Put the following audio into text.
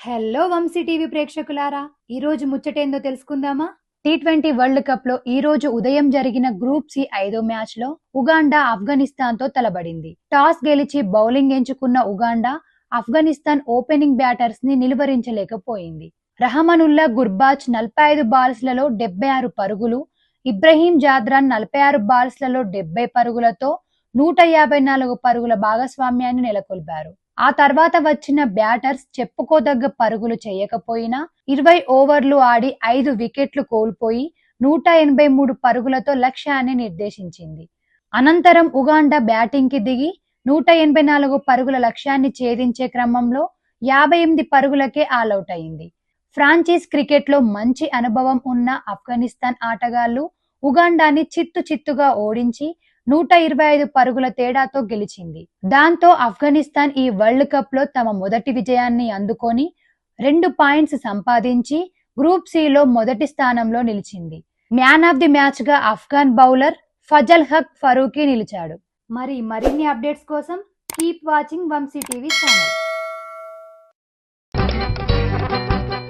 Hello Vamsi TV ప్రేక్షకులారా, ఈ రోజు ముచ్చటేందో తెలుసుకుందామా? T20 వరల్డ్ కప్ లో ఈ రోజు ఉదయం జరిగిన గ్రూప్ సి 5వ మ్యాచ్ లో ఉగాండా ఆఫ్ఘనిస్తాన్ తో తలబడింది. టాస్ గెలిచి బౌలింగ్ ఎంచుకున్న ఉగాండా ఆఫ్ఘనిస్తాన్ ఓపెనింగ్ బ్యాటర్స్ ని నిలువరించలేకపోయింది. రహమనుల్లా గుర్బాచ్ 45 బాల్స్ లలో 76 పరుగులు, ఇబ్రహీం జాద్రాన్ 46 బాల్స్ లలో 70 పరుగులతో 154 పరుగుల భాగస్వామ్యాన్ని నెలకొల్పారు. ఆ తర్వాత వచ్చిన బ్యాటర్స్ చెప్పుకోదగ్గ పరుగులు చేయకపోయినా 20 ఓవర్లు ఆడి 5 వికెట్లు కోల్పోయి 183 పరుగులతో లక్ష్యాన్ని నిర్దేశించింది. అనంతరం ఉగాండా బ్యాటింగ్ కి దిగి 184 పరుగుల లక్ష్యాన్ని ఛేదించే క్రమంలో 58 పరుగులకే ఆలౌట్ అయింది. ఫ్రాంచైజ్ క్రికెట్లో మంచి అనుభవం ఉన్న ఆఫ్ఘనిస్తాన్ ఆటగాళ్లు ఉగాండాని చిత్తుగా ఓడించి 125 పరుగుల తేడాతో గెలిచింది. దాంతో ఆఫ్ఘనిస్తాన్ ఈ వరల్డ్ కప్ లో తమ మొదటి విజయాన్ని అందుకొని 2 పాయింట్స్ సంపాదించి గ్రూప్ సి లో మొదటి స్థానంలో నిలిచింది. మ్యాన్ ఆఫ్ ది మ్యాచ్ గా ఆఫ్ఘన్ బౌలర్ ఫజల్ హక్ ఫరూకీ నిలిచాడు. మరిన్ని అప్డేట్స్ కోసం keep watching Vamsi TV channel.